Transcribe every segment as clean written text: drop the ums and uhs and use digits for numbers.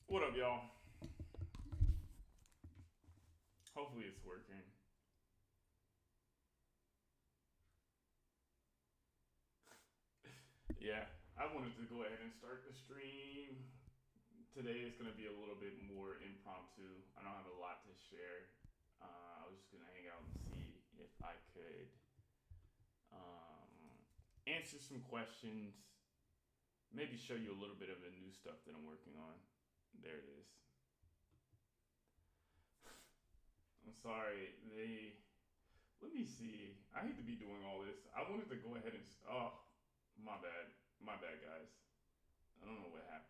What up, y'all? Hopefully it's working. Yeah, I wanted to go ahead and start the stream. Today is going to be a little bit more impromptu. I don't have a lot to share. I was just going to hang out and see if I could answer some questions, maybe show you a little bit of the new stuff that I'm working on. There it is. I'm sorry, let me see. I hate to be doing all this. I wanted to go ahead and. Oh, my bad. My bad, guys. I don't know what happened.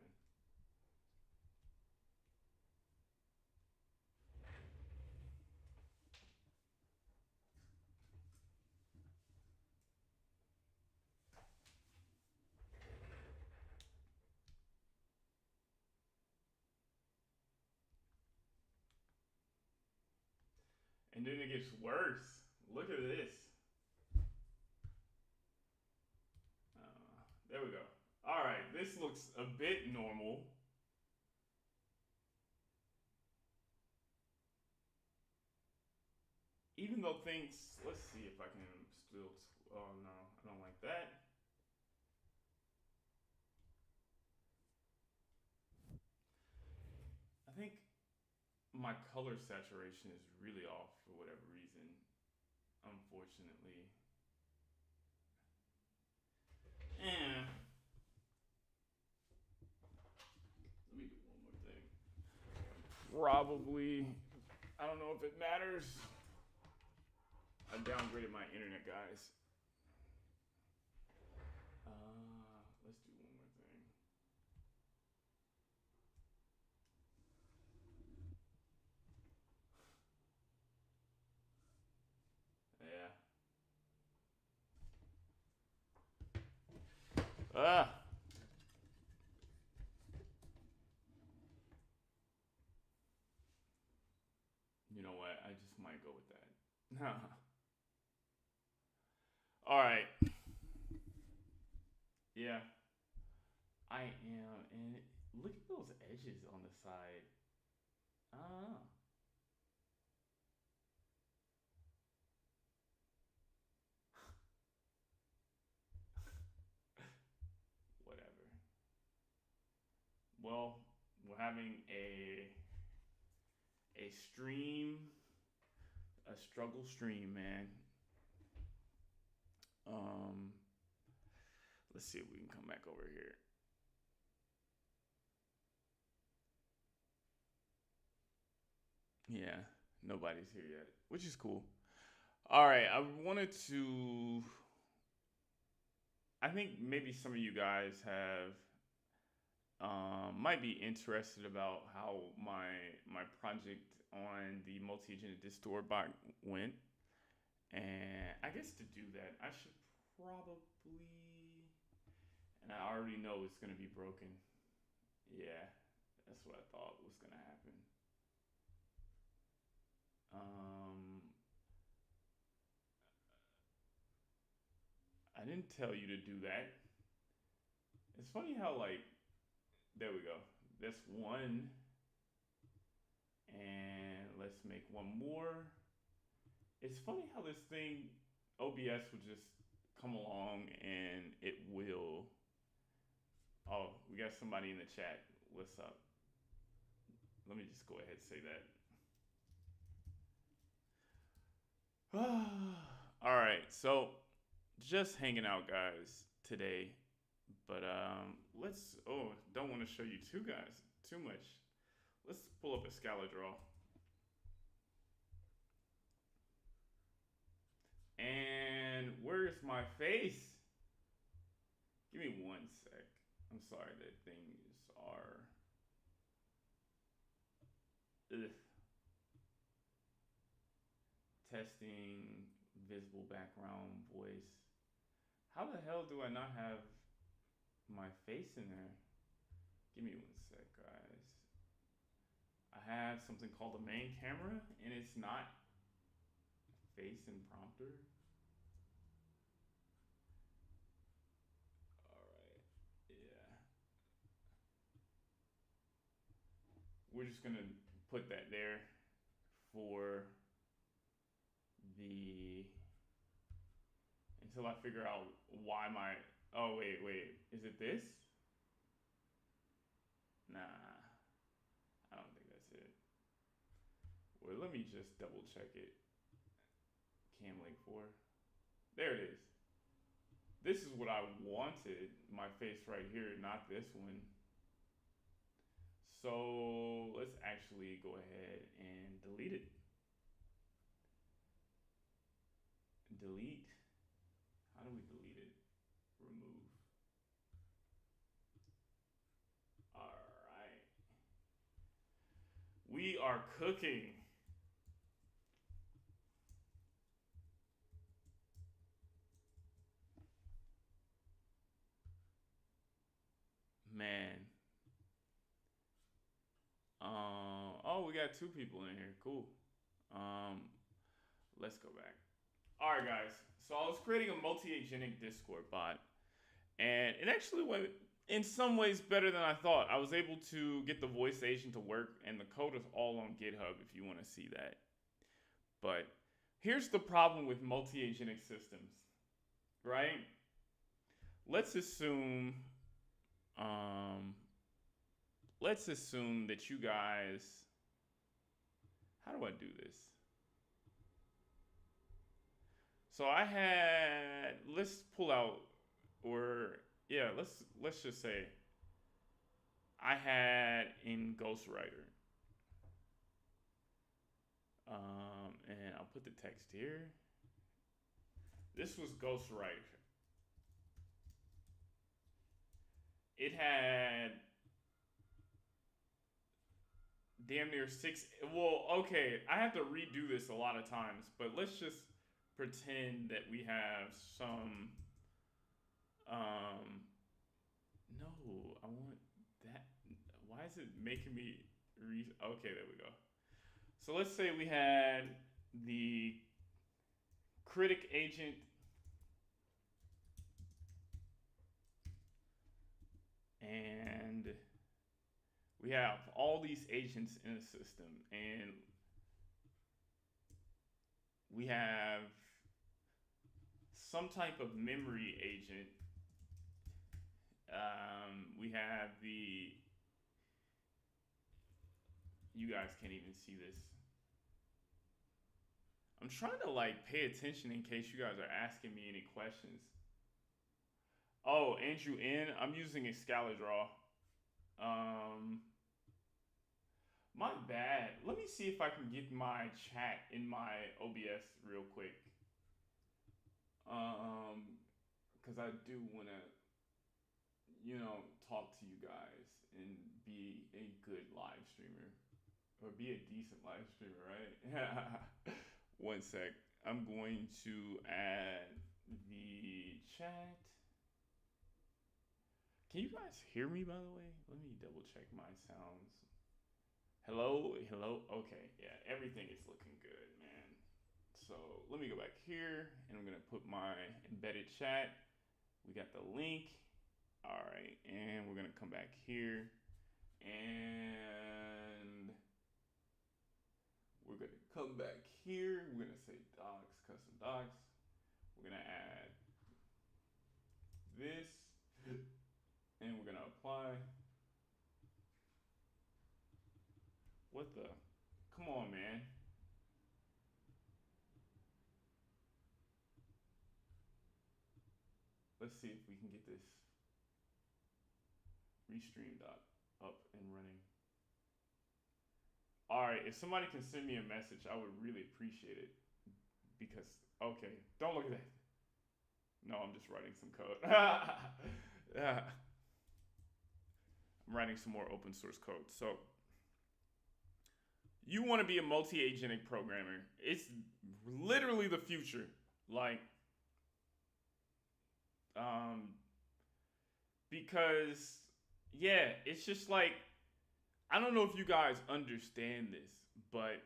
And then it gets worse. Look at this. There we go. All right, this looks a bit normal. Even though things, let's see if I can still. Oh no, I don't like that. I think my color saturation is really off for whatever reason, unfortunately. And let me do one more thing. Probably, I don't know if it matters. I downgraded my internet, guys. Let's do one more thing. Yeah. Ah. You know what? I just might go with that. All right. Yeah, I am. And look at those edges on the side. Ah. Whatever. Well, we're having a stream, a struggle stream, man. Um, let's see if we can come back over here. Yeah, nobody's here yet, which is cool. All right, I wanted to. I think maybe some of you guys have might be interested about how my project on the multi-agent distort bot went, and I guess to do that, I should probably. And I already know it's gonna be broken. Yeah, that's what I thought was gonna happen. Um, I didn't tell you to do that. It's funny how like there we go. That's one, and let's make one more. It's funny how this thing OBS will just come along and it will. Oh, we got somebody in the chat. What's up? Let me just go ahead and say that. All right, so just hanging out, guys, today. But let's. Oh, don't want to show you too much. Let's pull up a Scala draw. And where's my face? Give me one sec. I'm sorry that things are. Ugh. Testing visible background voice. How the hell do I not have my face in there? Give me one sec, guys. I have something called the main camera, and it's not face and prompter. All right. Yeah. we're just gonna put that there for the until I figure out why my oh wait is it this? Nah, I don't think that's it. Well, let me just double check it. Cam link 4. There it is. This is what I wanted, my face right here, not this one. So let's actually go ahead and delete it. Delete. How do we delete it? Remove. All right. We are cooking. Man. Oh, we got 2 people in here. Cool. Let's go back. All right, guys. So I was creating a multi-agentic Discord bot, and it actually went in some ways better than I thought. I was able to get the voice agent to work, and the code is all on GitHub if you want to see that. But here's the problem with multi-agentic systems, right? Let's assume that you guys, how do I do this? So I had, let's pull out, or yeah, let's just say I had in Ghostwriter, and I'll put the text here. This was Ghostwriter. It had damn near 6. Well, okay, I have to redo this a lot of times, but let's just pretend that we have some. No, I want that. Why is it making me Okay, there we go. So let's say we had the critic agent. And we have all these agents in the system, and we have some type of memory agent. We have the, you guys can't even see this. I'm trying to like pay attention in case you guys are asking me any questions. Oh, Andrew N. I'm using Excalidraw. My bad. Let me see if I can get my chat in my OBS real quick. Because I do want to, talk to you guys and be a good live streamer. Or be a decent live streamer, right? One sec. I'm going to add the chat. Can you guys hear me, by the way? Let me double check my sounds. Hello? Okay, yeah, everything is looking good, man. So let me go back here, and I'm gonna put my embedded chat. We got the link. All right, and we're gonna come back here, and we're gonna come back here. We're gonna say docs, custom docs. We're gonna add this. And we're gonna apply. What the? Come on, man. Let's see if we can get this restream dot up and running. All right, if somebody can send me a message, I would really appreciate it. Because, okay, don't look at that. No, I'm just writing some code. Yeah. I'm writing some more open source code. So you want to be a multi-agentic programmer. It's literally the future. Like, because, yeah, it's just like, I don't know if you guys understand this, but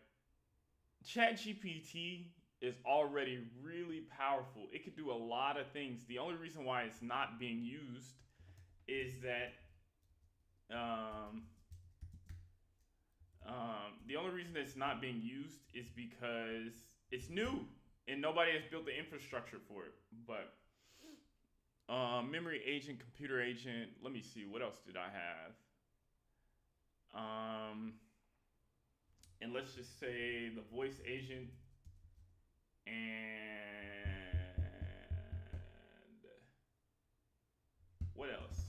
ChatGPT is already really powerful. It could do a lot of things. The only reason why it's not being used is that it's not being used is because it's new and nobody has built the infrastructure for it. But memory agent, computer agent. Let me see. What else did I have? And let's just say the voice agent and what else?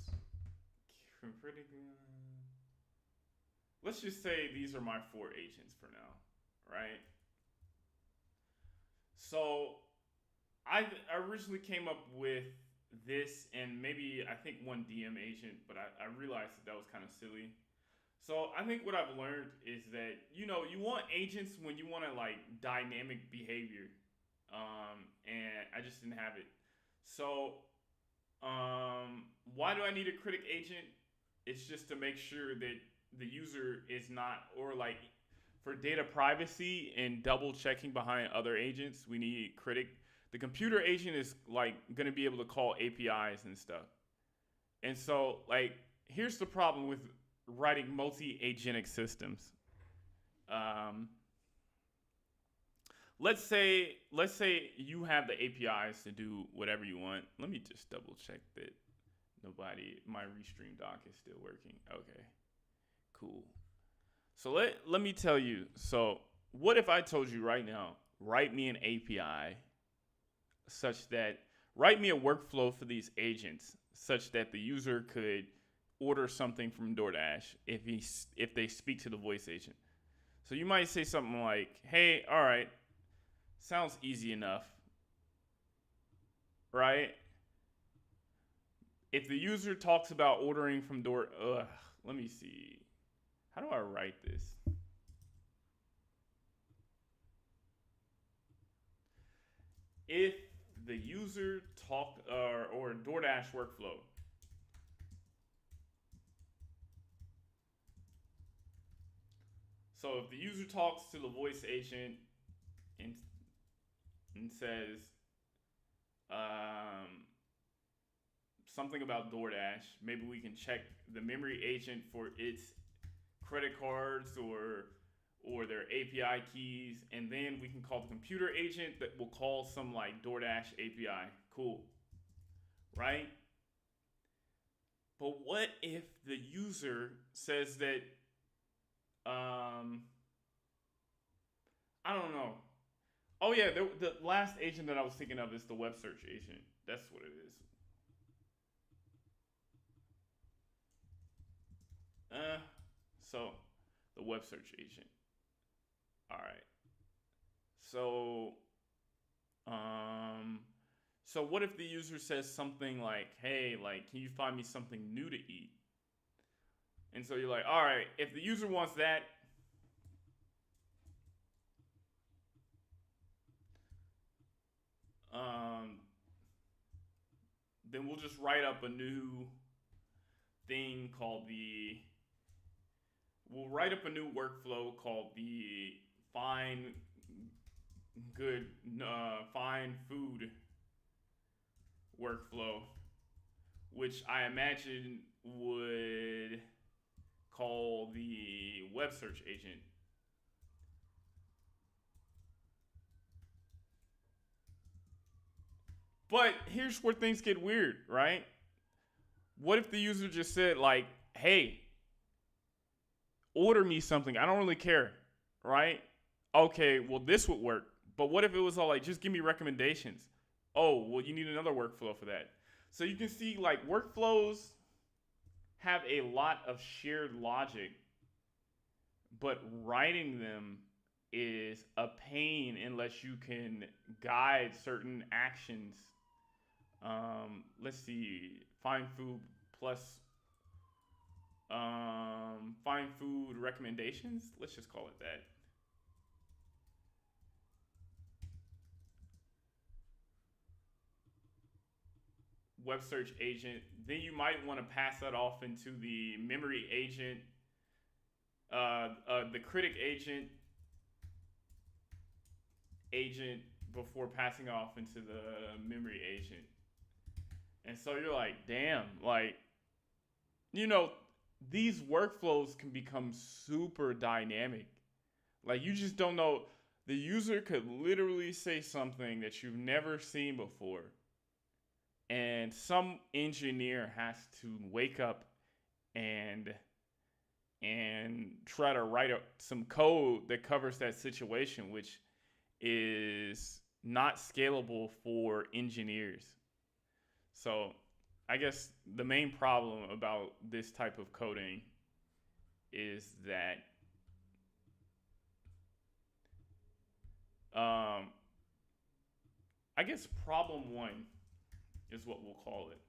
Let's just say these are my 4 agents for now, right? So I originally came up with this and maybe I think one DM agent, but I realized that was kind of silly. So I think what I've learned is that you want agents when you want to like dynamic behavior, and I just didn't have it. So why do I need a critic agent? It's just to make sure that the user is not, or like for data privacy and double checking behind other agents, we need critic. The computer agent is like going to be able to call APIs and stuff. And so like here's the problem with writing multi-agentic systems. Let's say you have the APIs to do whatever you want. Let me just double check that my restream doc is still working. Okay, cool. So let me tell you. So what if I told you right now, write me an API such that, write me a workflow for these agents such that the user could order something from DoorDash if they speak to the voice agent. So you might say something like, hey, all right, sounds easy enough, right? If the user talks about ordering from let me see. How do I write this? If the user talked, or DoorDash workflow. So if the user talks to the voice agent and says something about DoorDash, maybe we can check the memory agent for its credit cards or their API keys, and then we can call the computer agent that will call some like DoorDash API. Cool, right? But what if the user says that I don't know. Oh yeah, the last agent that I was thinking of is the web search agent. That's what it is. So the web search agent. All right. So what if the user says something like, "Hey, like, can you find me something new to eat?" And so you're like, "All right, if the user wants that, then we'll just write up a new thing called we'll write up a new workflow called the find food workflow, which I imagine would call the web search agent. But here's where things get weird, right? What if the user just said like, "Hey, order me something. I don't really care," right? Okay, well this would work. But what if it was all like, "Just give me recommendations"? Oh, well you need another workflow for that. So you can see like workflows have a lot of shared logic, but writing them is a pain unless you can guide certain actions. Let's see, find food plus find food recommendations. Let's just call it that. Web search agent. Then you might want to pass that off into the memory agent, the critic agent before passing off into the memory agent. And so you're like, damn, like, these workflows can become super dynamic. Like you just don't know. The user could literally say something that you've never seen before, and some engineer has to wake up and try to write some code that covers that situation, which is not scalable for engineers. So I guess the main problem about this type of coding is that I guess problem one is what we'll call it.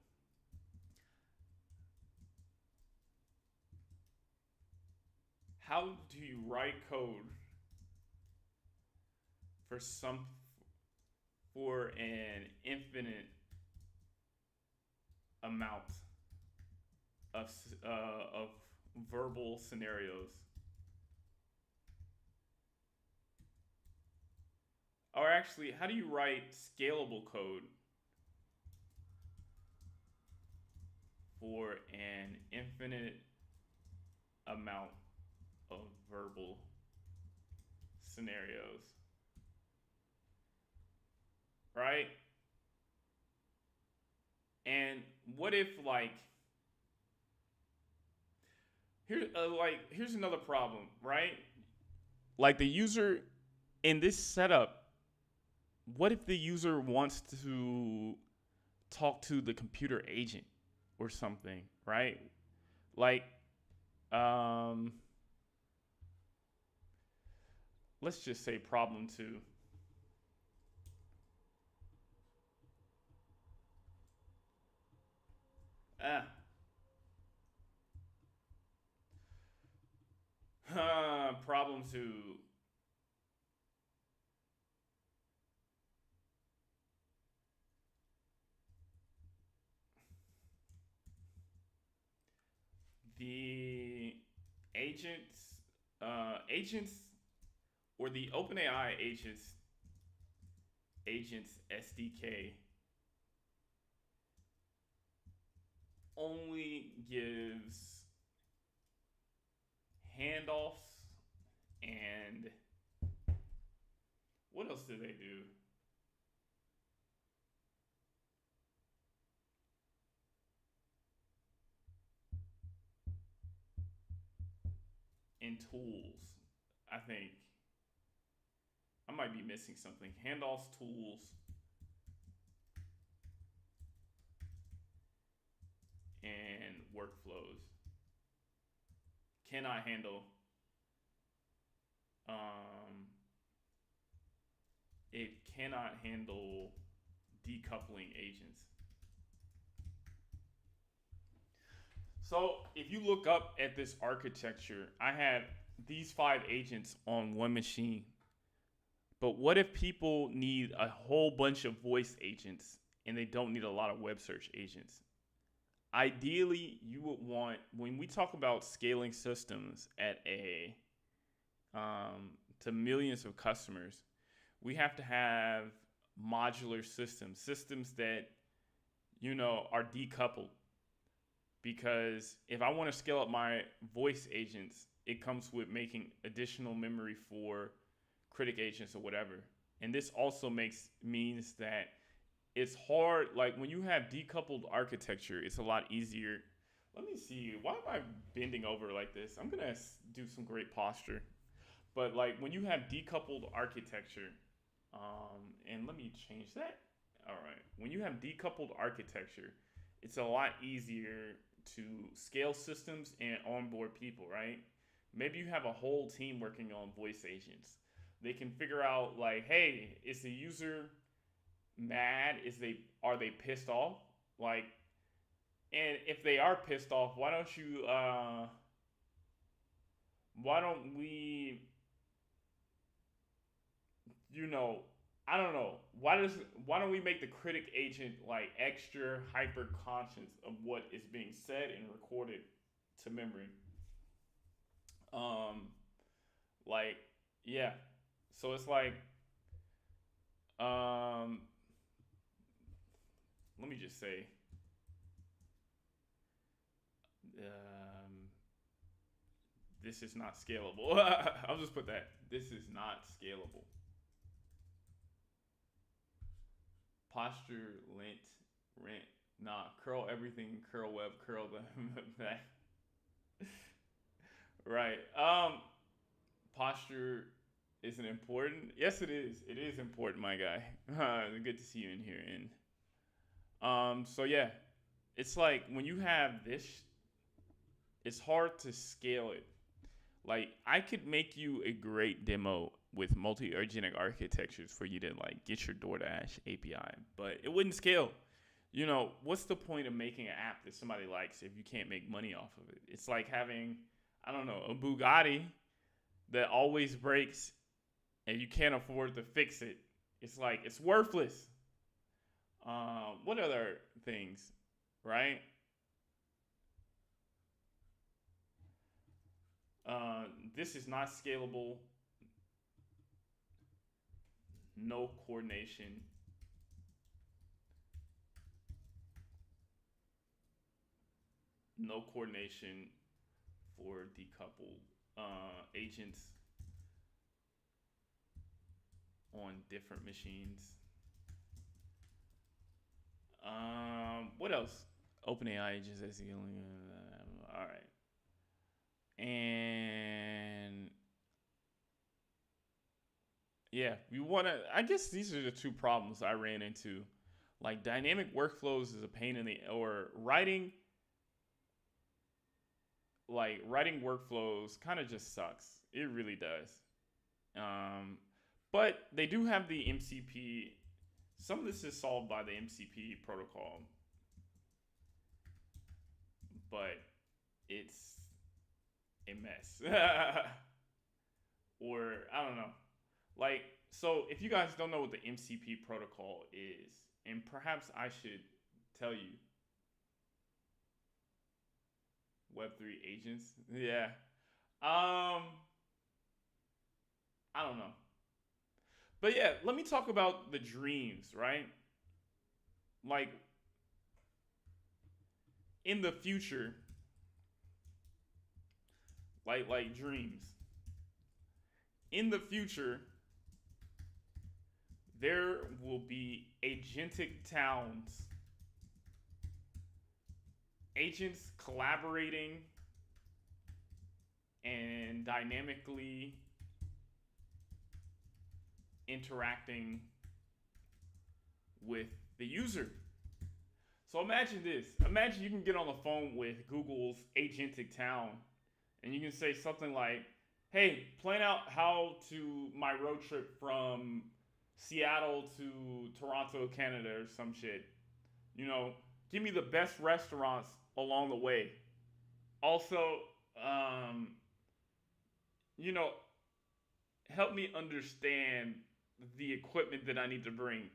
How do you write code for an infinite amount of verbal scenarios? Or actually, how do you write scalable code for an infinite amount of verbal scenarios? Right? And what if here's another problem, right? Like the user in this setup, what if the user wants to talk to the computer agent or something, right? Like, let's just say problem two. Problem two. The agents, or the OpenAI agents SDK only gives handoffs and what else do they do? And tools. I think I might be missing something. Handoffs, tools, and workflows. Cannot handle it cannot handle decoupling agents. So if you look up at this architecture, I had these 5 agents on one machine. But what if people need a whole bunch of voice agents and they don't need a lot of web search agents? Ideally, you would want, when we talk about scaling systems at to millions of customers, we have to have modular systems that are decoupled. Because if I want to scale up my voice agents, it comes with making additional memory for critic agents or whatever. And this also means that it's hard, like when you have decoupled architecture, it's a lot easier. Let me see, why am I bending over like this? I'm gonna do some great posture. But like when you have decoupled architecture, and let me change that. All right, when you have decoupled architecture, it's a lot easier to scale systems and onboard people, right? Maybe you have a whole team working on voice agents. They can figure out like, hey, is the user mad? Are they pissed off? Like, and if they are pissed off, why don't we, I don't know. Why don't we make the critic agent like extra hyper conscious of what is being said and recorded to memory? Like, yeah. So it's like, let me just say, um, this is not scalable. I'll just put that. This is not scalable. Posture, lint, rent. Nah, curl everything, curl web, curl the back. Right. Posture isn't important. Yes, it is. It is important, my guy. Good to see you in here. So yeah, it's like when you have this, it's hard to scale it. Like I could make you a great demo with multi-agentic architectures for you to like get your DoorDash API, but it wouldn't scale. You know, what's the point of making an app that somebody likes if you can't make money off of it? It's like having, I don't know, a Bugatti that always breaks and you can't afford to fix it. It's like, it's worthless. What other things, right? This is not scalable. No coordination. No coordination for decoupled agents on different machines. What else? OpenAI agents. That's the only. All right. And yeah, we want to. I guess these are the two problems I ran into. Like dynamic workflows is a pain in the, or writing. Like writing workflows kind of just sucks. It really does. But they do have the MCP. Some of this is solved by the MCP protocol, but it's a mess. Or I don't know. Like, so if you guys don't know what the MCP protocol is, and perhaps I should tell you, Web3 agents. Yeah. I don't know. But yeah, let me talk about the dreams, right? Like in the future, like dreams. In the future, there will be agentic towns. Agents collaborating and dynamically interacting with the user. So imagine this. Imagine you can get on the phone with Google's agentic town and you can say something like, hey, plan out how to my road trip from Seattle to Toronto, Canada, or some shit. You know, give me the best restaurants along the way. Also, you know, help me understand the equipment that I need to bring,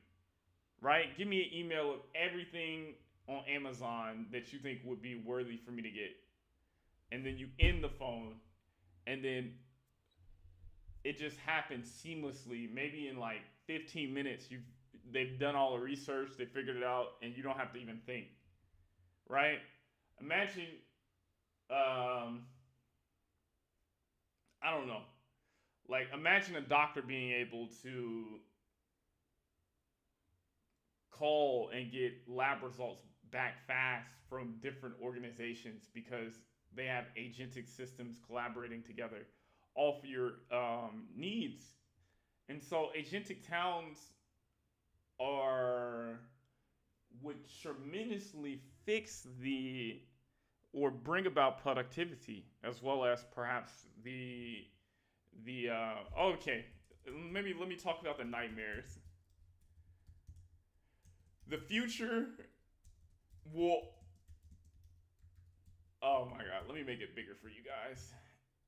right? Give me an email of everything on Amazon that you think would be worthy for me to get. And then you end the phone, and then it just happens seamlessly. Maybe in like 15 minutes, they've done all the research, they figured it out, and you don't have to even think, right? Imagine, I don't know. Like, imagine a doctor being able to call and get lab results back fast from different organizations because they have agentic systems collaborating together, all for your needs. And so agentic towns would tremendously fix or bring about productivity, as well as perhaps okay, maybe let me talk about the nightmares. The future will, oh my god, let me make it bigger for you guys.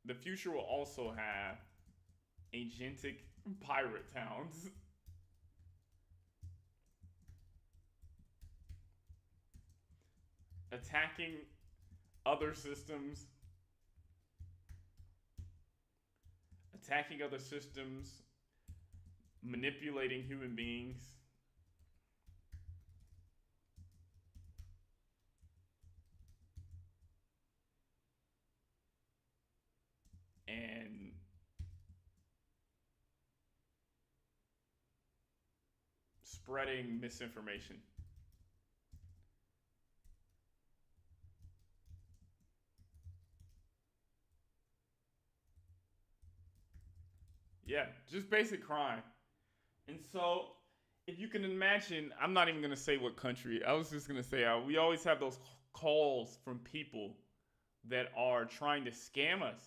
The future will also have agentic pirate towns. Attacking other systems. Manipulating human beings. and spreading misinformation. Yeah, just basic crime. And so, if you can imagine, I'm not even going to say what country. I was just going to say we always have those calls from people that are trying to scam us.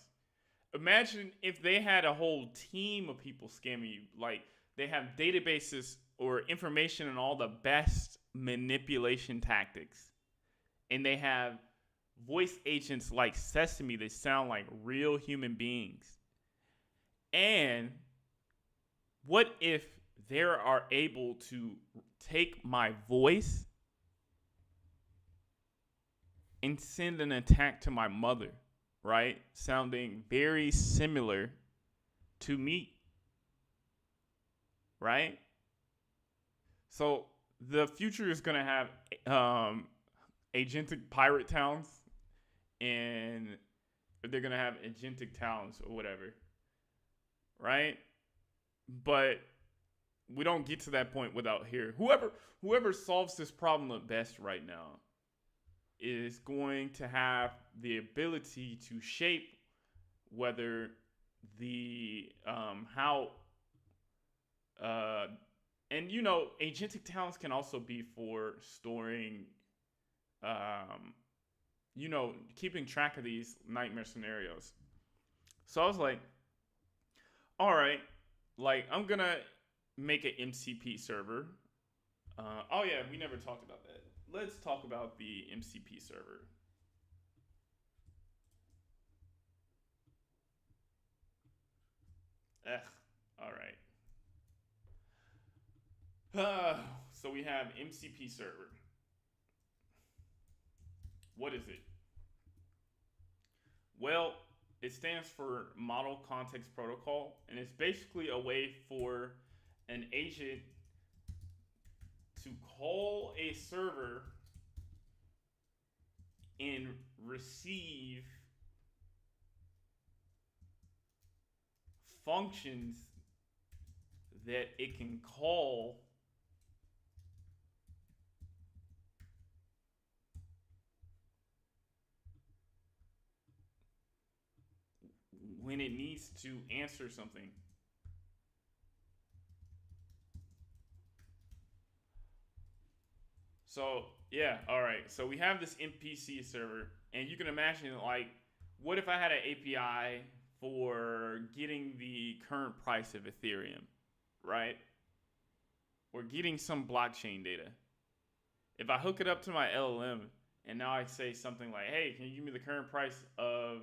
Imagine if they had a whole team of people scamming you. Like they have databases or information on all the best manipulation tactics. And they have voice agents like Sesame that sound like real human beings. And what if they are able to take my voice and send an attack to my mother, right? Sounding very similar to me, right? So the future is going to have agentic pirate towns, and they're going to have agentic towns or whatever, right? But we don't get to that point without here. Whoever solves this problem the best right now is going to have the ability to shape whether the how and agentic towns can also be for storing keeping track of these nightmare scenarios. So I was like, all right, like I'm gonna make an MCP server. Oh yeah, we never talked about that. Let's talk about the MCP server. All right. So we have MCP server. What is it? Well, it stands for Model Context Protocol, and it's basically a way for an agent to call a server and receive functions that it can call when it needs to answer something. So yeah, all right. So we have this MPC server, and you can imagine like, what if I had an API for getting the current price of Ethereum, right? Or getting some blockchain data. If I hook it up to my LLM, and now I say something like, "Hey, can you give me the current price of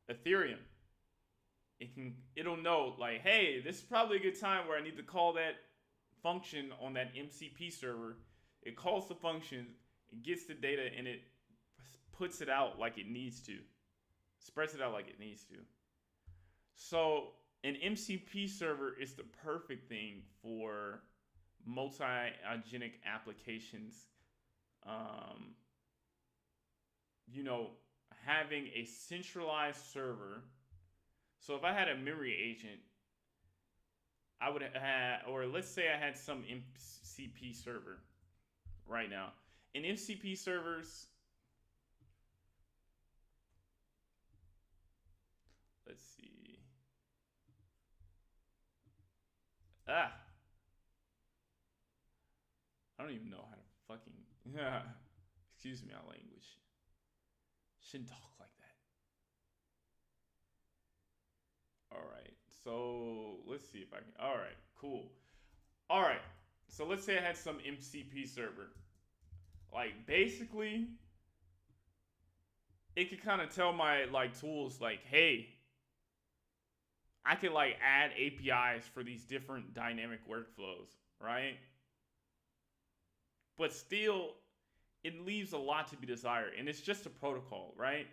Ethereum?" It'll know like, "Hey, this is probably a good time where I need to call that function on that MCP server." It calls the function, it gets the data, and it puts it out like it needs to, spreads it out like it needs to. So an MCP server is the perfect thing for multi-agentic applications. Um, Having a centralized server. So if I had a memory agent, I would have, or let's say I had some MCP server right now. In MCP servers, let's see. I don't even know how to fucking. Excuse me, our language. Shouldn't talk like that. All right. So let's see if I can. All right. Cool. All right. So let's say I had some MCP server. Like basically, it could kind of tell my like tools like, hey, I could like add APIs for these different dynamic workflows, right? But still, it leaves a lot to be desired, and it's just a protocol, right?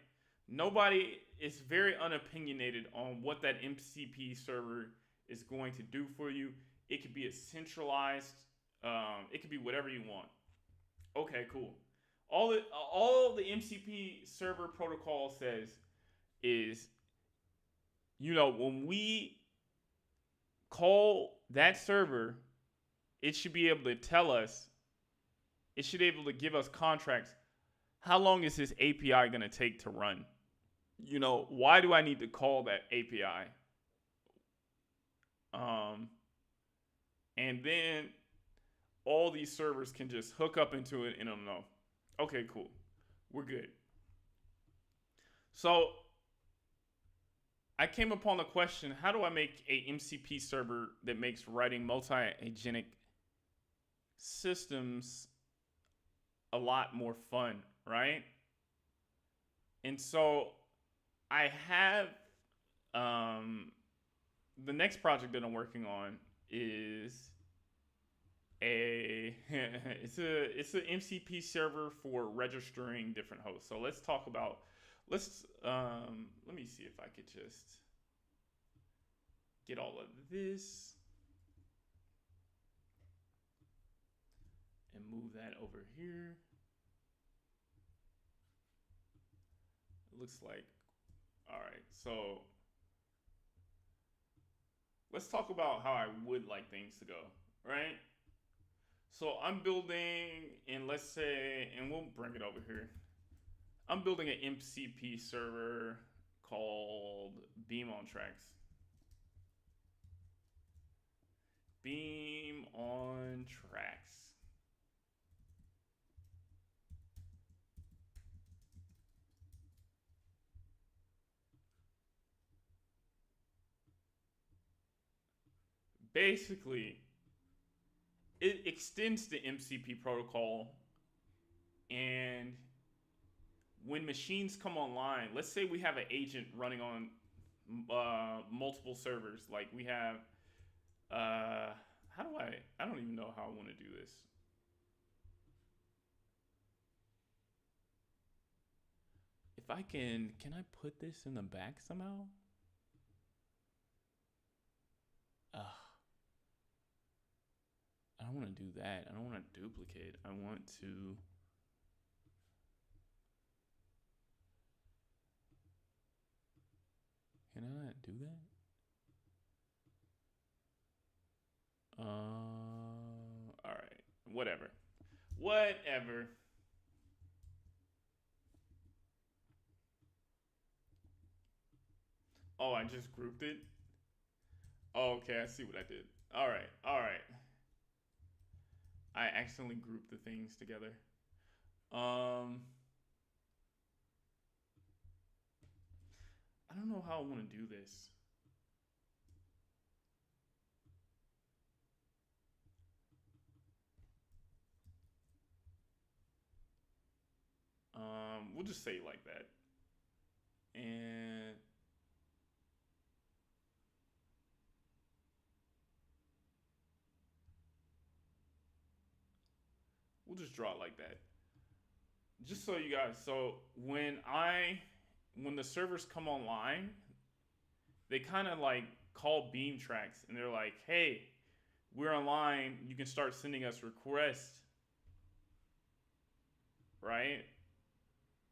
Nobody is very unopinionated on what that MCP server is going to do for you. It could be a centralized, it could be whatever you want. Okay, cool. All the MCP server protocol says is when we call that server, it should be able to tell us, it should be able to give us contracts. How long is this API going to take to run? Why do I need to call that API? And then all these servers can just hook up into it and it'll know. Okay, cool. We're good. So I came upon the question, how do I make a MCP server that makes writing multi-agentic systems a lot more fun, right? And so I have the next project that I'm working on is it's an MCP server for registering different hosts. So let's talk about let me see if I could just get all of this and move that over here. It looks like, all right, so let's talk about how I would like things to go, right? So I'm building, and let's say, and we'll bring it over here. I'm building an MCP server called Beamtracks. Beamtracks. Basically, it extends the MCP protocol, and when machines come online, let's say we have an agent running on multiple servers. Like we have, I don't even know how I want to do this. If I can I put this in the back somehow? I don't want to do that. I don't want to duplicate. I want to. Can I not do that? All right. Whatever. Oh, I just grouped it. Oh, okay, I see what I did. All right. I accidentally grouped the things together. I don't know how I want to do this. We'll just say it like that. And we'll just draw it like that. Just so you guys, so when the servers come online, they kind of like call Beamtracks and they're like, "Hey, we're online. You can start sending us requests." Right?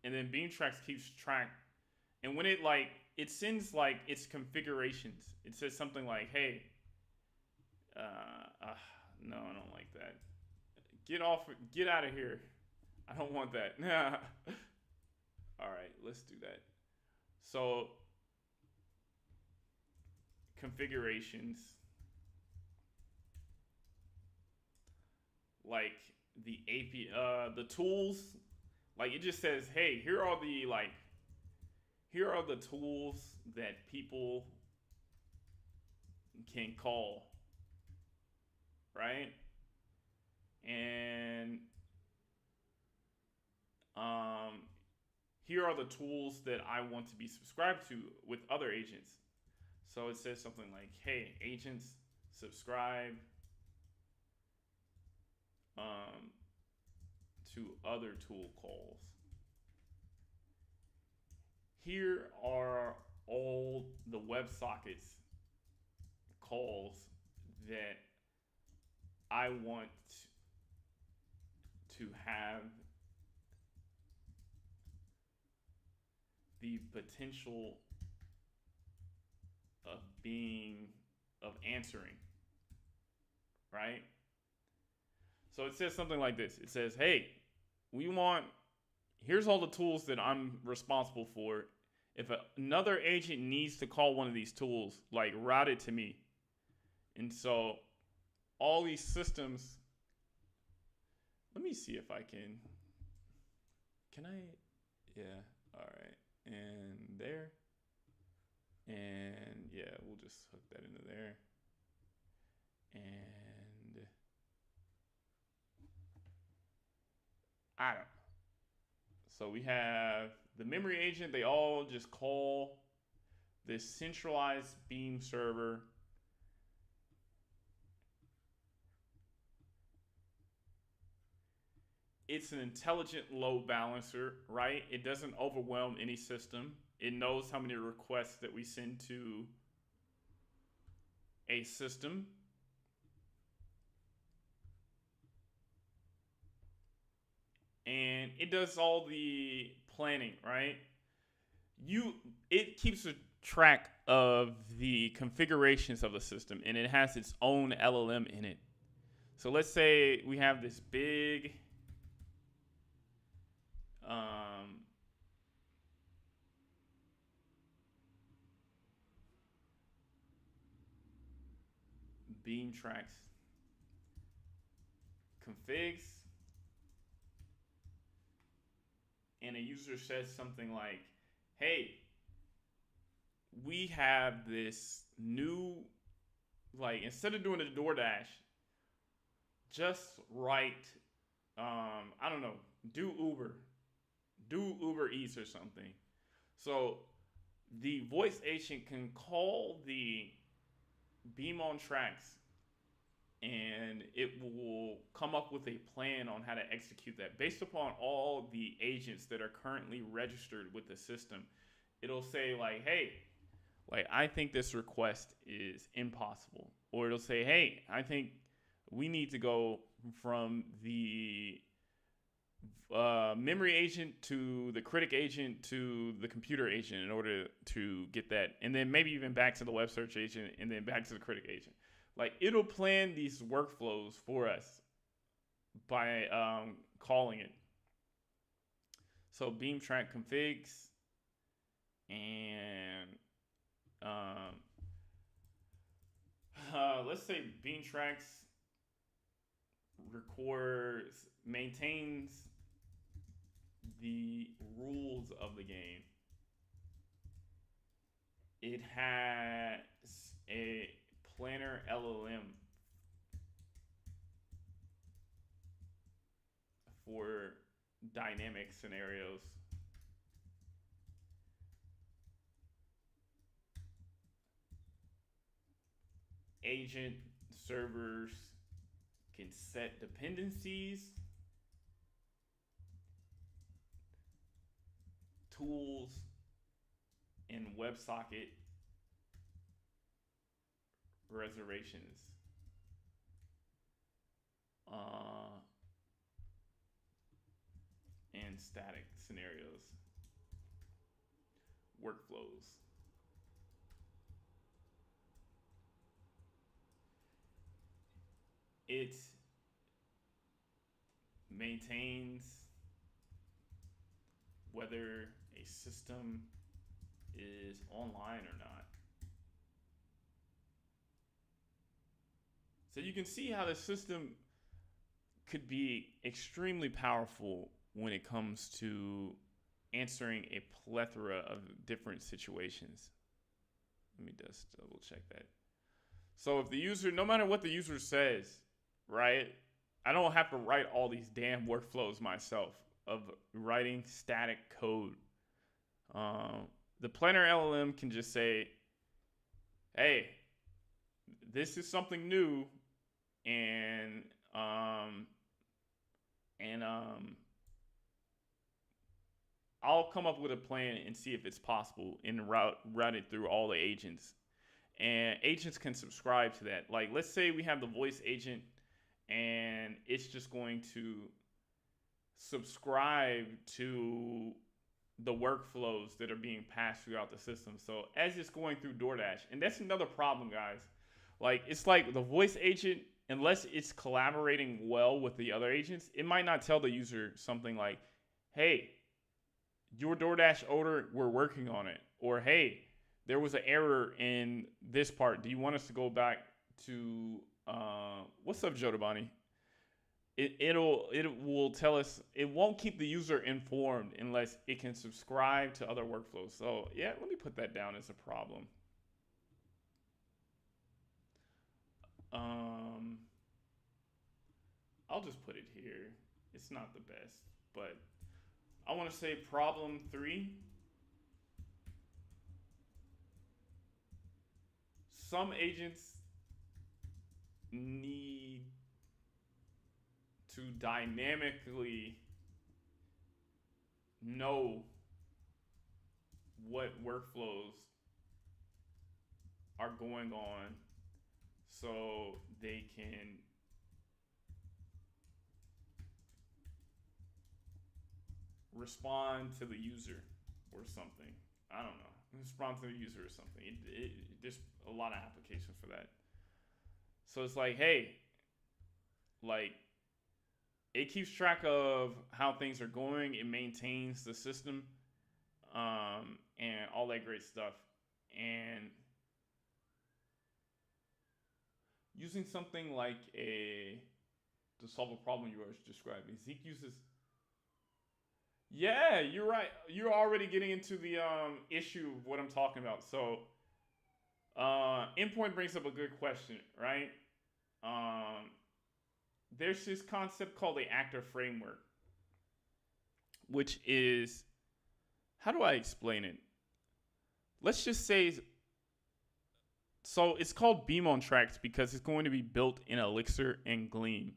And then Beamtracks keeps track. And when it sends like its configurations. It says something like, "Hey, no, I don't like that. Get out of here. I don't want that." All right, let's do that. So configurations, like the the tools, like it just says, "Hey, here are the tools that people can call," right? And here are the tools that I want to be subscribed to with other agents. So it says something like, "Hey, agents, subscribe to other tool calls. Here are all the WebSockets calls that I want to have the potential of answering, right? So it says something like this. It says, hey, here's all the tools that I'm responsible for. If another agent needs to call one of these tools, like, route it to me. And so all these systems, let me see if I can I, yeah, all right. And there, and yeah, we'll just hook that into there. And I don't know. So we have the memory agent. They all just call this centralized Beam server. It's an intelligent load balancer, right? It doesn't overwhelm any system. It knows how many requests that we send to a system. And it does all the planning, right? It keeps a track of the configurations of the system, and it has its own LLM in it. So let's say we have this big Beamtracks configs, and a user says something like, hey, we have this new, like, instead of doing a DoorDash, just write, I don't know, do Uber Eats or something. So the voice agent can call the Beamtracks, and it will come up with a plan on how to execute that based upon all the agents that are currently registered with the system. It'll say, like, hey, like, I think this request is impossible. Or it'll say, hey, I think we need to go from the memory agent to the critic agent to the computer agent in order to get that. And then maybe even back to the web search agent and then back to the critic agent. Like, it'll plan these workflows for us by calling it. So Beamtrack configs, and let's say Beamtracks maintains the rules of the game. It has a planner LLM for dynamic scenarios. Agent servers can set dependencies, tools, and WebSocket reservations. And static scenarios, workflows. It maintains whether a system is online or not. So you can see how the system could be extremely powerful when it comes to answering a plethora of different situations. Let me just double check that. So if the user, no matter what the user says, right, I don't have to write all these damn workflows myself of writing static code. The planner LLM can just say, hey, this is something new, and I'll come up with a plan and see if it's possible and route it through all the agents. And agents can subscribe to that. Like, let's say we have the voice agent and it's just going to subscribe to the workflows that are being passed throughout the system. So as it's going through DoorDash, and that's another problem, guys. Like, it's like the voice agent, unless it's collaborating well with the other agents, it might not tell the user something like, hey, your DoorDash order, we're working on it. Or, hey, there was an error in this part. Do you want us to go back to, what's up, Jodabani? It will tell us. It won't keep the user informed unless it can subscribe to other workflows. So yeah, let me put that down as a problem. I'll just put it here. It's not the best, but I want to say problem 3. Some agents need to dynamically know what workflows are going on so they can respond to the user or something. I don't know. Respond to the user or something. There's a lot of applications for that. So it's like, hey, like, it keeps track of how things are going. It maintains the system, and all that great stuff. And using something like to solve a problem you were describing, Zeke uses. Yeah, you're right. You're already getting into the issue of what I'm talking about. So, endpoint brings up a good question, right? There's this concept called the actor framework, which is, how do I explain it? Let's just say, so it's called Beamtracks because it's going to be built in Elixir and Gleam.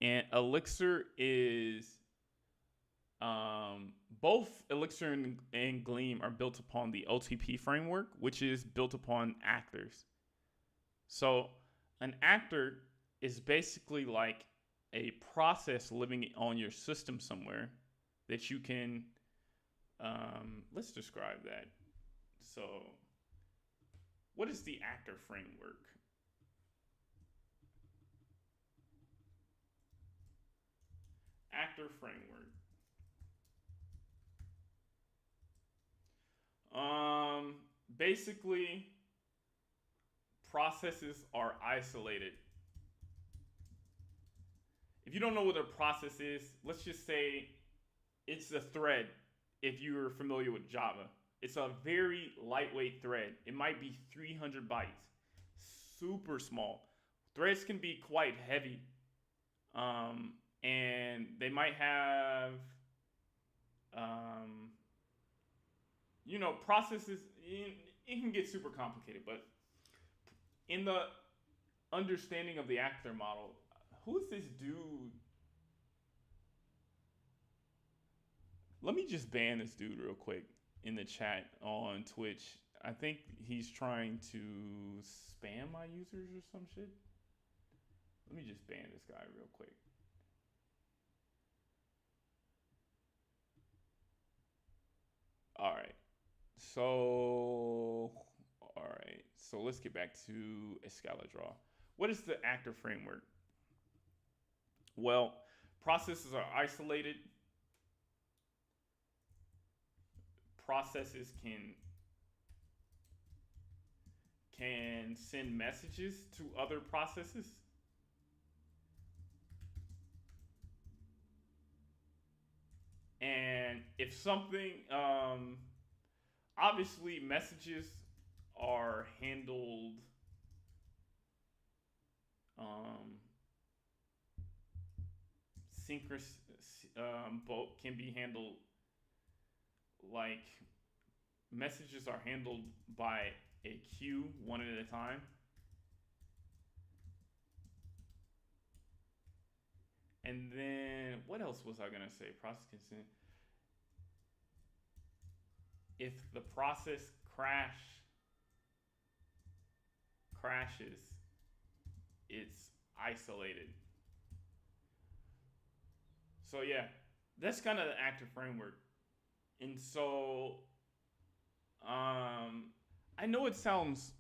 And Elixir is, both Elixir and Gleam are built upon the OTP framework, which is built upon actors. So an actor is basically like a process living on your system somewhere that you can, let's describe that. So what is the actor framework? Actor framework. Basically, processes are isolated. If you don't know what a process is, let's just say it's a thread. If you're familiar with Java, it's a very lightweight thread. It might be 300 bytes, super small. Threads can be quite heavy, and they might have, processes. It can get super complicated, but in the understanding of the actor model, who is this dude? Let me just ban this dude real quick in the chat on Twitch. I think he's trying to spam my users or some shit. Let me just ban this guy real quick. All right. So let's get back to Escaladraw. What is the actor framework? Well, processes are isolated. Processes can send messages to other processes. And if something, obviously messages are handled, synchronous, both can be handled, like messages are handled by a queue one at a time. And then what else was I gonna say? Process consent. If the process crashes, it's isolated. So yeah, that's kind of the actor framework. And so, um, I know it sounds,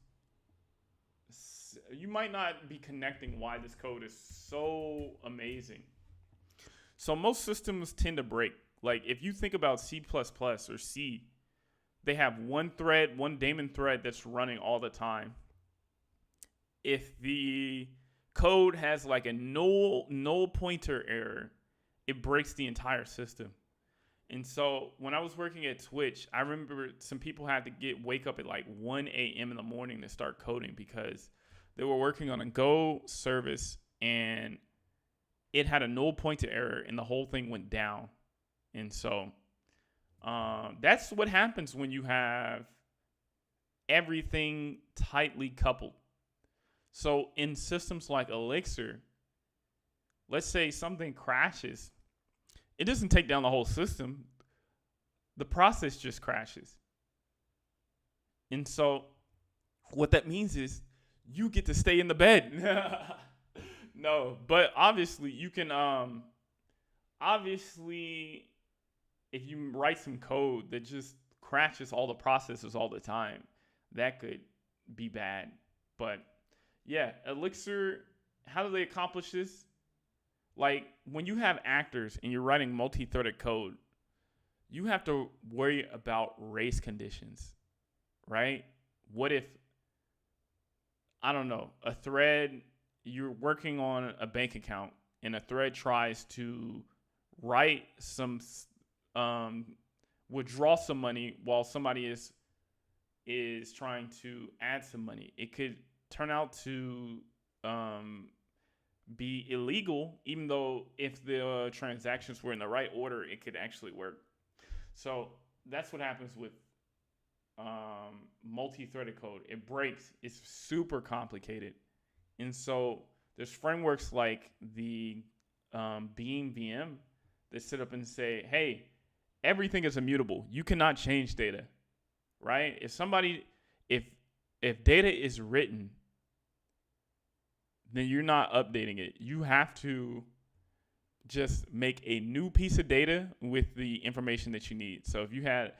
you might not be connecting why this code is so amazing. So most systems tend to break. Like if you think about C++ or C, they have one thread, one daemon thread that's running all the time. If the code has like a null pointer error, it breaks the entire system. And so when I was working at Twitch, I remember some people had to wake up at like 1 a.m. in the morning to start coding because they were working on a Go service and it had a null pointer error and the whole thing went down. And so that's what happens when you have everything tightly coupled. So in systems like Elixir, let's say something crashes, it doesn't take down the whole system. The process just crashes. And so what that means is you get to stay in the bed. No, but obviously you can obviously if you write some code that just crashes all the processes all the time, that could be bad. But yeah, Elixir, how do they accomplish this? Like when you have actors and you're writing multi-threaded code, you have to worry about race conditions, right? What if, I don't know, a thread, you're working on a bank account and a thread tries to write some, withdraw some money while somebody is trying to add some money. It could turn out to be illegal, even though if the transactions were in the right order, it could actually work. So that's what happens with multi-threaded code. It breaks. It's super complicated. And so there's frameworks like the Beam VM that sit up and say, hey, everything is immutable. You cannot change data, right? If data is written, then you're not updating it. You have to just make a new piece of data with the information that you need. So if you had,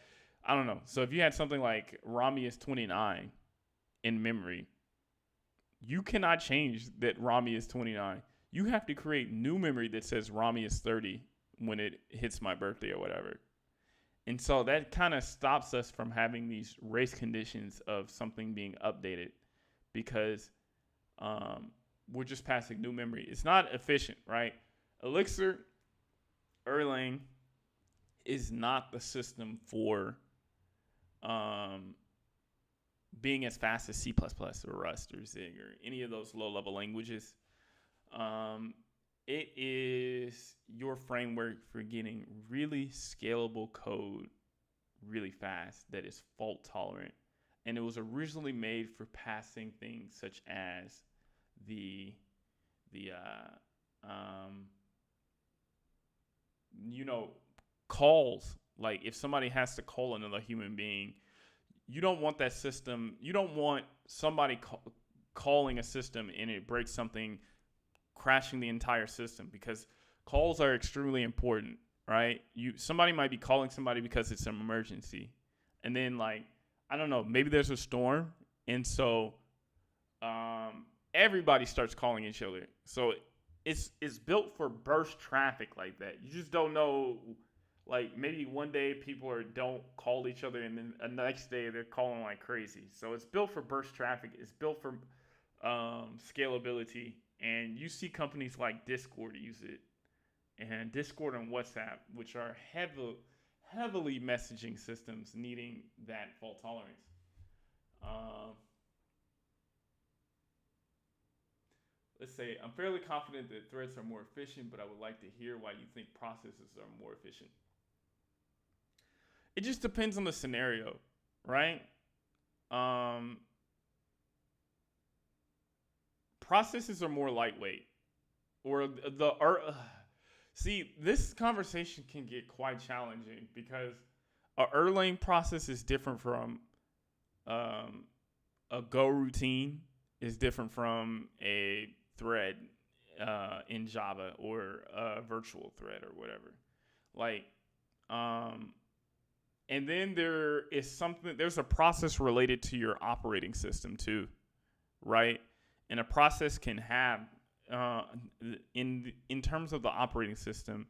I don't know, so if you had something like Rami is 29 in memory, you cannot change that Rami is 29. You have to create new memory that says Rami is 30 when it hits my birthday or whatever. And so that kind of stops us from having these race conditions of something being updated because we're just passing new memory. It's not efficient, right? Elixir, Erlang is not the system for being as fast as C++ or Rust or Zig or any of those low-level languages. It is your framework for getting really scalable code really fast that is fault tolerant. And it was originally made for passing things such as the calls. Like if somebody has to call another human being, you don't want that system. You don't want somebody calling a system and it breaks something, crashing the entire system, because calls are extremely important, right? Somebody might be calling somebody because it's an emergency, and then like I don't know, maybe there's a storm, and so everybody starts calling each other. So it's built for burst traffic like that. You just don't know. Like maybe one day people don't call each other, and then the next day they're calling like crazy. So it's built for burst traffic. It's built for scalability, and you see companies like Discord use it, and Discord and WhatsApp, which are heavily messaging systems, needing that fault tolerance. Let's say I'm fairly confident that threads are more efficient, but I would like to hear why you think processes are more efficient. It just depends on the scenario, right? Processes are more lightweight, or see, this conversation can get quite challenging because a Erlang process is different from a Go routine is different from a thread in Java or a virtual thread or whatever. Like, And then there's a process related to your operating system too, right? And a process can have, in terms of the operating system,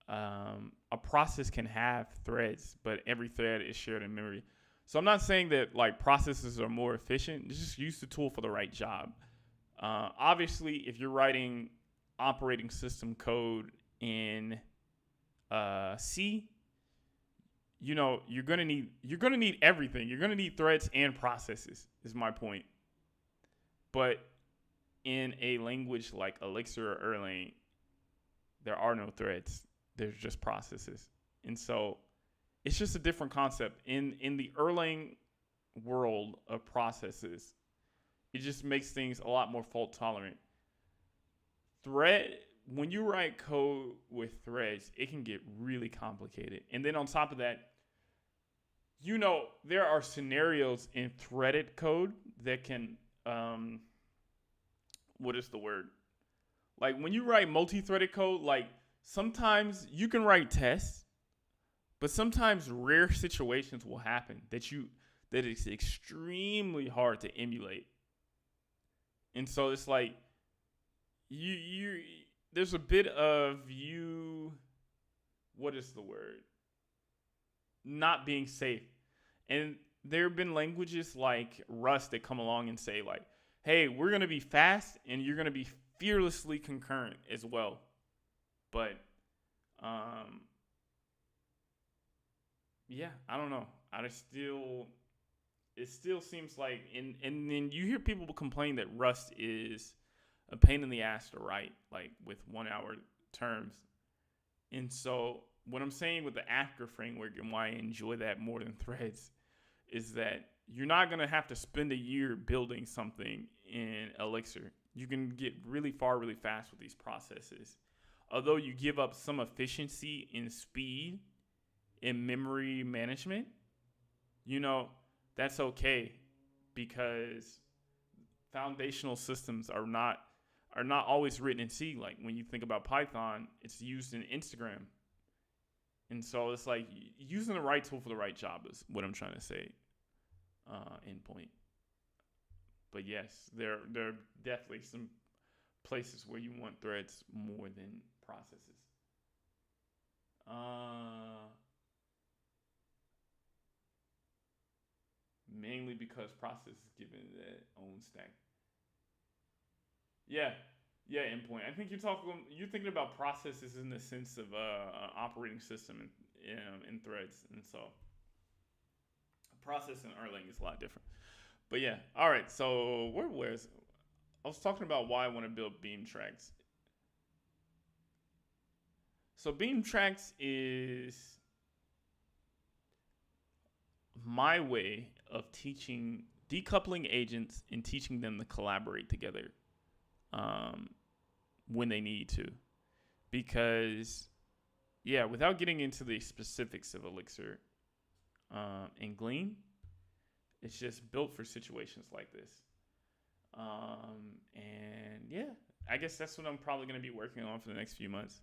a process can have threads, but every thread is shared in memory. So I'm not saying that like processes are more efficient. Just use the tool for the right job. Obviously, if you're writing operating system code in C, you're gonna need everything. You're gonna need threads and processes. Is my point. But in a language like Elixir or Erlang, there are no threads. There's just processes, and so it's just a different concept. In the Erlang world of processes, it just makes things a lot more fault tolerant. When you write code with threads, it can get really complicated. And then on top of that, there are scenarios in threaded code that can, what is the word? Like when you write multi-threaded code, like sometimes you can write tests, but sometimes rare situations will happen that it's extremely hard to emulate. And so it's like there's a bit of what is the word? Not being safe. And there have been languages like Rust that come along and say like, hey, we're going to be fast and you're going to be fearlessly concurrent as well. But, yeah, I don't know. It still seems like, and then you hear people complain that Rust is a pain in the ass to write, like with 1 hour terms. And so what I'm saying with the After framework and why I enjoy that more than threads is that you're not going to have to spend a year building something in Elixir. You can get really far, really fast with these processes. Although you give up some efficiency and speed in memory management, that's okay because foundational systems are not always written in C. Like when you think about Python, it's used in Instagram. And so it's like using the right tool for the right job is what I'm trying to say. Endpoint. But yes, there are definitely some places where you want threads more than processes. Mainly because process is given their own stack. Yeah, endpoint. I think you're thinking about processes in the sense of an operating system in threads, and so process in Erlang is a lot different. But yeah, all right. So I was talking about why I want to build Beamtracks. So Beamtracks is my way of decoupling agents and teaching them to collaborate together when they need to. Because, without getting into the specifics of Elixir and Glean, it's just built for situations like this. I guess that's what I'm probably going to be working on for the next few months.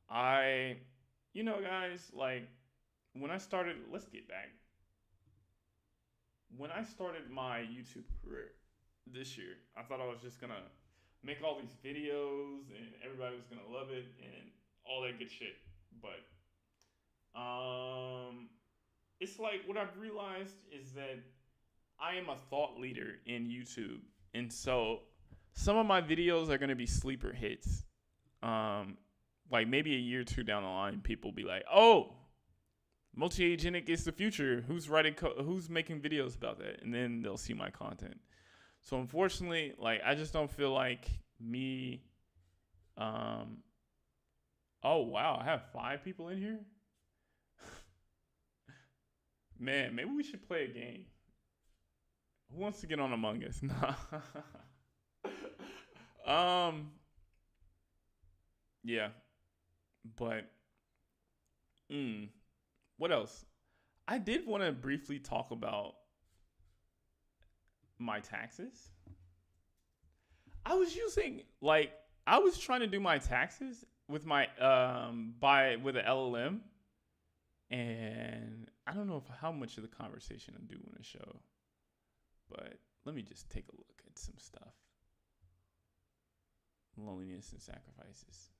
Guys, like when I started, when I started my YouTube career this year, I thought I was just going to make all these videos and everybody was going to love it and all that good shit. But it's like what I've realized is that I am a thought leader in YouTube. And so some of my videos are going to be sleeper hits. Like maybe a year or two down the line, people will be like, oh, multi-agentic is the future. Who's making videos about that? And then they'll see my content. So unfortunately, like I just don't feel like me. Oh wow, I have 5 people in here. Man, maybe we should play a game. Who wants to get on Among Us? Nah. Yeah, but what else? I did want to briefly talk about my taxes. I was trying to do my taxes with my with an LLM, and I don't know if how much of the conversation I do want to show, but let me just take a look at some stuff. Loneliness and sacrifices.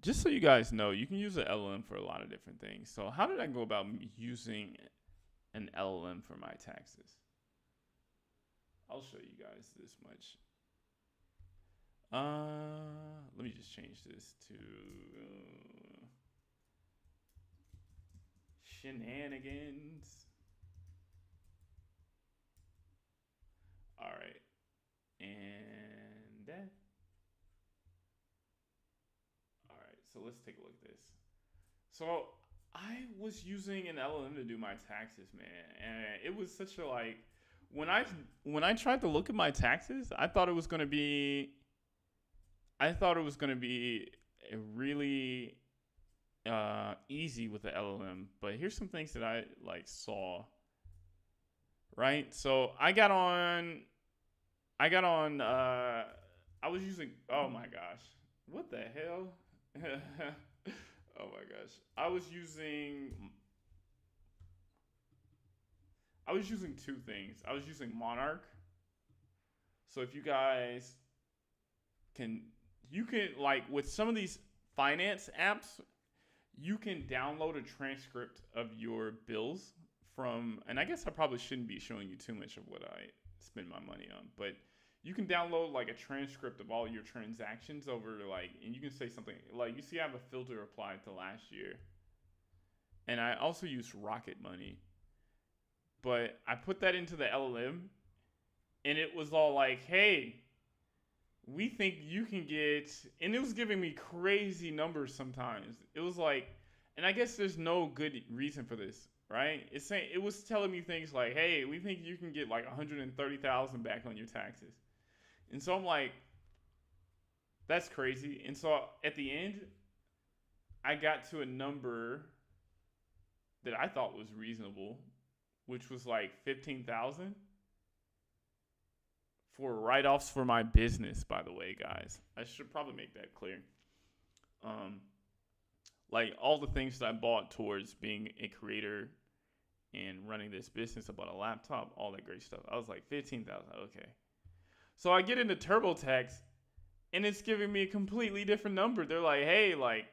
Just so you guys know, you can use an LLM for a lot of different things. So how did I go about using an LLM for my taxes? I'll show you guys this much. Let me just change this to shenanigans. All right, and that. All right, so let's take a look at this. So I was using an LLM to do my taxes, man, and it was such a like when I tried to look at my taxes, I thought it was gonna be really easy with the LLM. But here's some things that I like saw. Right, so I was using. Oh my gosh, what the hell? Oh my gosh, I was using two things. I was using Monarch. So if you guys you can like with some of these finance apps, you can download a transcript of your bills from, and I guess I probably shouldn't be showing you too much of what I spend my money on, but you can download like a transcript of all your transactions over like, and you can say something like, you see I have a filter applied to last year. And I also use Rocket Money. But I put that into the LLM and it was all like, hey, we think you can get, and it was giving me crazy numbers sometimes. It was like, and I guess there's no good reason for this, right? It was telling me things like, hey, we think you can get like 130,000 back on your taxes. And so I'm like, that's crazy. And so at the end, I got to a number that I thought was reasonable, which was like 15,000 for write-offs for my business, by the way, guys. I should probably make that clear. Like all the things that I bought towards being a creator and running this business. I bought a laptop, all that great stuff. I was like 15,000. Okay. So I get into TurboTax and it's giving me a completely different number. They're like, hey, like,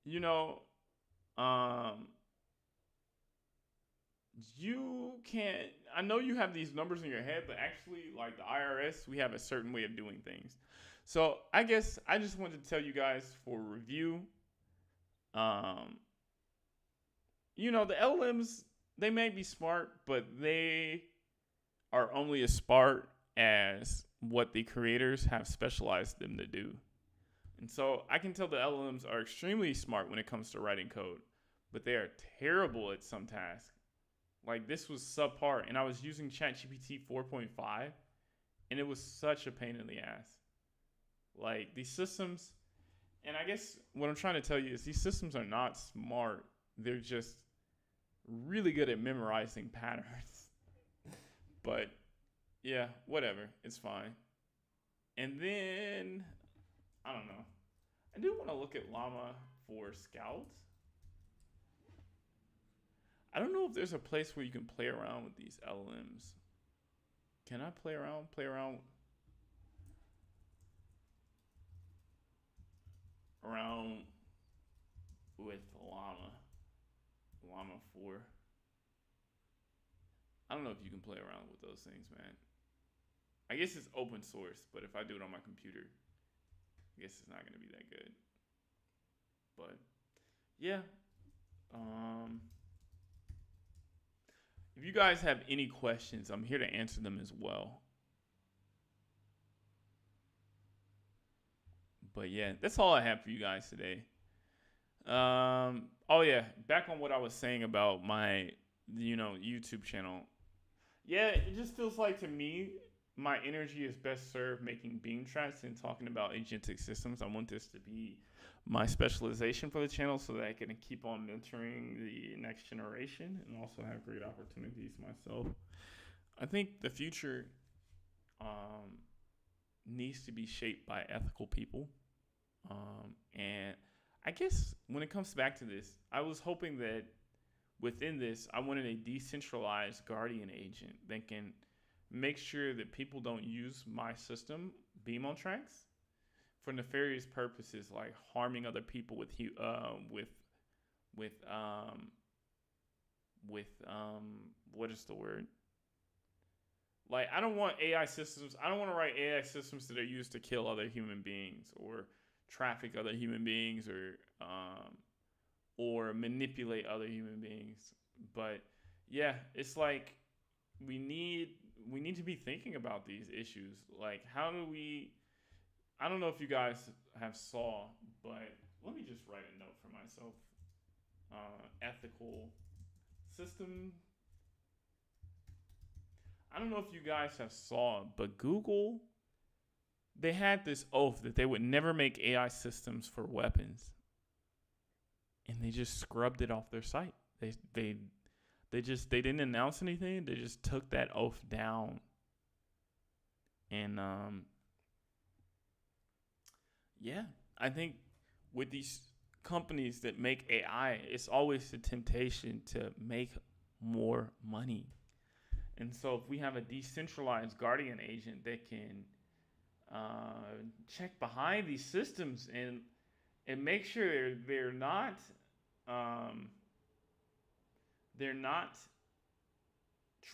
you know, you can't, I know you have these numbers in your head, but actually, like the IRS, we have a certain way of doing things. So I guess I just wanted to tell you guys for review, you know, the LLMs, they may be smart, but they are only as smart as what the creators have specialized them to do. And so I can tell the LLMs are extremely smart when it comes to writing code, but they are terrible at some tasks. Like this was subpar, and I was using ChatGPT 4.5, and it was such a pain in the ass. Like these systems, and I guess what I'm trying to tell you is these systems are not smart. They're just really good at memorizing patterns. But yeah, whatever. It's fine. And then, I don't know. I do want to look at Llama for Scouts. I don't know if there's a place where you can play around with these LLMs. Can I play around with Llama 4? I don't know if you can play around with those things, man. I guess it's open source, but if I do it on my computer, I guess it's not going to be that good. But yeah. If you guys have any questions, I'm here to answer them as well. But yeah, that's all I have for you guys today. Oh yeah, back on what I was saying about my, YouTube channel. Yeah, it just feels like to me, my energy is best served making Beamtracks and talking about agentic systems. I want this to be my specialization for the channel so that I can keep on mentoring the next generation and also have great opportunities myself. I think the future needs to be shaped by ethical people. And I guess when it comes back to this, I was hoping that within this, I wanted a decentralized guardian agent that can make sure that people don't use my system, Beamtracks, for nefarious purposes like harming other people with what is the word? Like, I don't want AI systems. I don't want to write AI systems that are used to kill other human beings or traffic other human beings or manipulate other human beings. But yeah, it's like we need to be thinking about these issues. Like, how do we? I don't know if you guys have saw, but let me just write a note for myself. Ethical system. I don't know if you guys have saw, but Google, they had this oath that they would never make AI systems for weapons, and they just scrubbed it off their site. They didn't announce anything. They just took that oath down, and yeah, I think with these companies that make AI, it's always the temptation to make more money. And so if we have a decentralized guardian agent that can check behind these systems and make sure um, they're not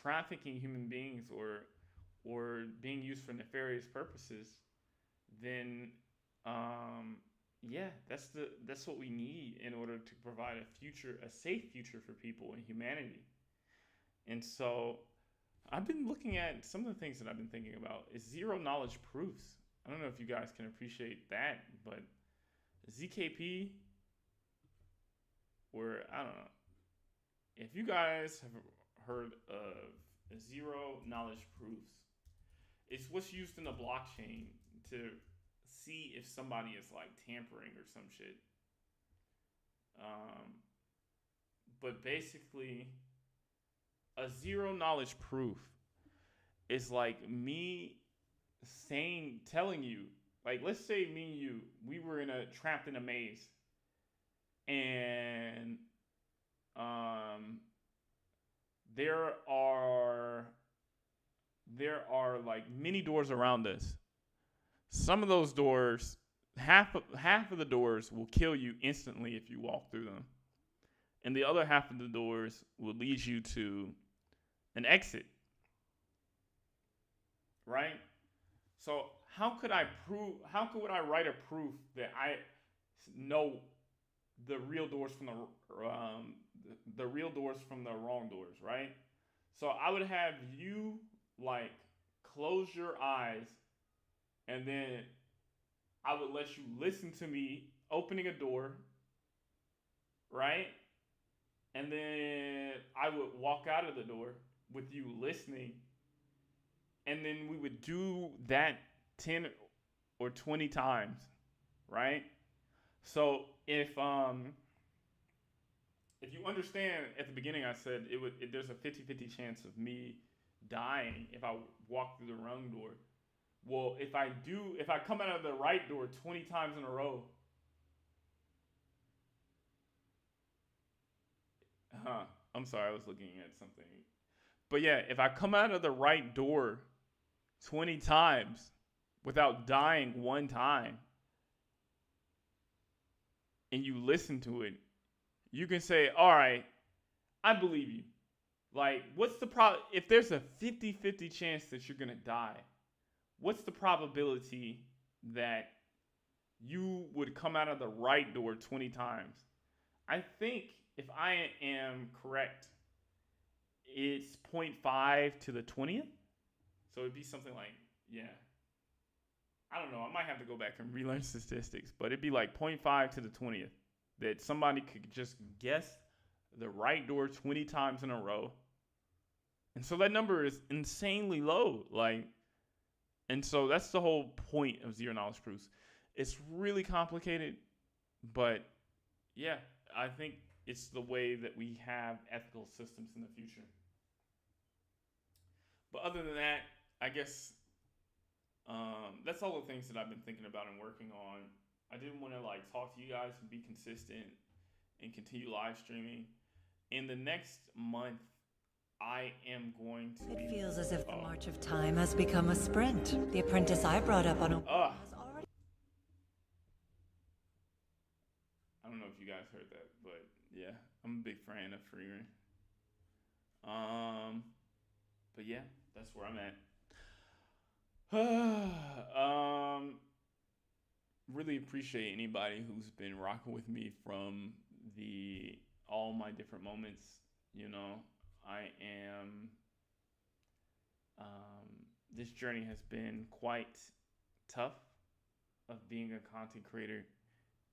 trafficking human beings or being used for nefarious purposes, then yeah, that's what we need in order to provide a safe future for people and humanity. And so I've been looking at some of the things that I've been thinking about is zero knowledge proofs. I don't know if you guys can appreciate that, but ZKP, or I don't know. If you guys have heard of zero knowledge proofs, it's what's used in the blockchain to see if somebody is like tampering or some shit. But basically, a zero knowledge proof is like me telling you, like, let's say me and you, we were trapped in a maze, and there are like many doors around us. Some of those doors, half of the doors will kill you instantly if you walk through them, and the other half of the doors will lead you to an exit. Right? So how could I write a proof that I know the real doors from the real doors from the wrong doors, right? So I would have you like close your eyes, and then I would let you listen to me opening a door, right? And then I would walk out of the door with you listening, and then we would do that 10 or 20 times, right? So if you understand, at the beginning I said there's a 50-50 chance of me dying if I walk through the wrong door. Well, if I come out of the right door 20 times in a row, I'm sorry, I was looking at something. But yeah, if I come out of the right door 20 times without dying one time, and you listen to it, you can say, all right, I believe you. Like, what's the problem? If there's a 50-50 chance that you're going to die, what's the probability that you would come out of the right door 20 times? I think if I am correct, it's 0.5 to the 20th. So it'd be something like, yeah. I don't know. I might have to go back and relearn statistics, but it'd be like 0.5 to the 20th that somebody could just guess the right door 20 times in a row. And so that number is insanely low. And so that's the whole point of zero knowledge proofs. It's really complicated, but yeah, I think it's the way that we have ethical systems in the future. But other than that, I guess that's all the things that I've been thinking about and working on. I didn't want to like talk to you guys and be consistent and continue live streaming. In the next month, I am going to. It feels as if the march of time has become a sprint. The apprentice I brought up on a has already. I don't know if you guys heard that, but yeah, I'm a big fan of frramework. But yeah, that's where I'm at. Really appreciate anybody who's been rocking with me from the all my different moments. You know, I am. This journey has been quite tough of being a content creator,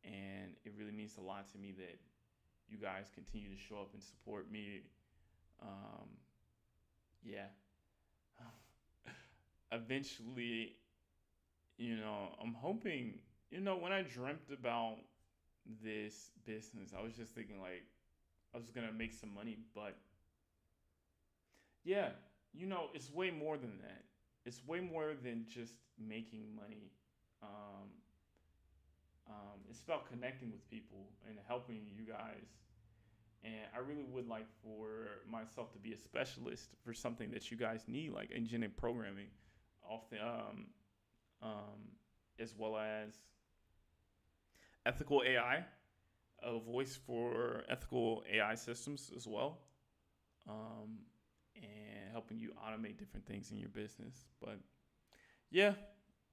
and it really means a lot to me that you guys continue to show up and support me. Yeah. Eventually, I'm hoping, when I dreamt about this business, I was just thinking like I was gonna make some money, but yeah, it's way more than that. It's way more than just making money. Um, it's about connecting with people and helping you guys. And I really would like for myself to be a specialist for something that you guys need, like agentic programming, often, as well as ethical AI, a voice for ethical AI systems as well, and helping you automate different things in your business. But yeah,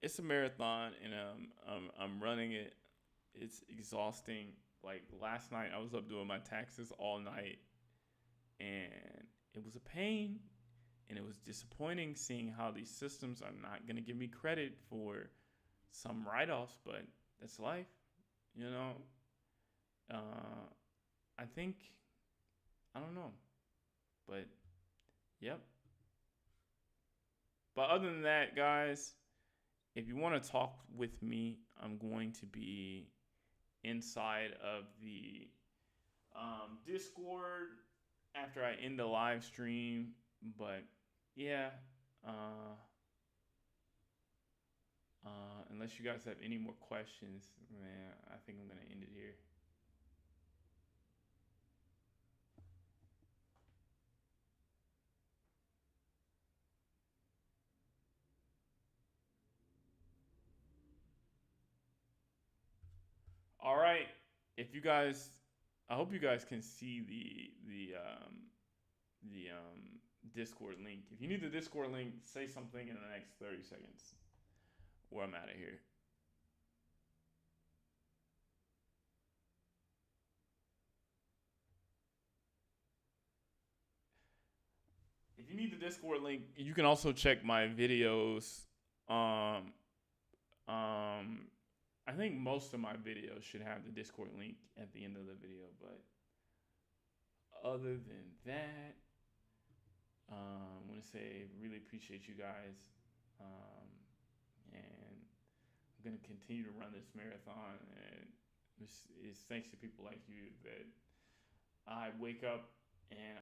it's a marathon, and I'm running it. It's exhausting. Like last night, I was up doing my taxes all night, and it was a pain, and it was disappointing seeing how these systems are not going to give me credit for some write-offs, but that's life, you know. I think, I don't know, but yep. But other than that, guys, if you want to talk with me, I'm going to be inside of the Discord after I end the live stream. But yeah, unless you guys have any more questions, man, I think I'm gonna end it here. All right, if you guys, I hope you guys can see the Discord link. If you need the Discord link, say something in the next 30 seconds, or I'm out of here. If you need the Discord link, you can also check my videos. I think most of my videos should have the Discord link at the end of the video, but other than that, I want to say really appreciate you guys, and I'm gonna continue to run this marathon, and it's thanks to people like you that I wake up and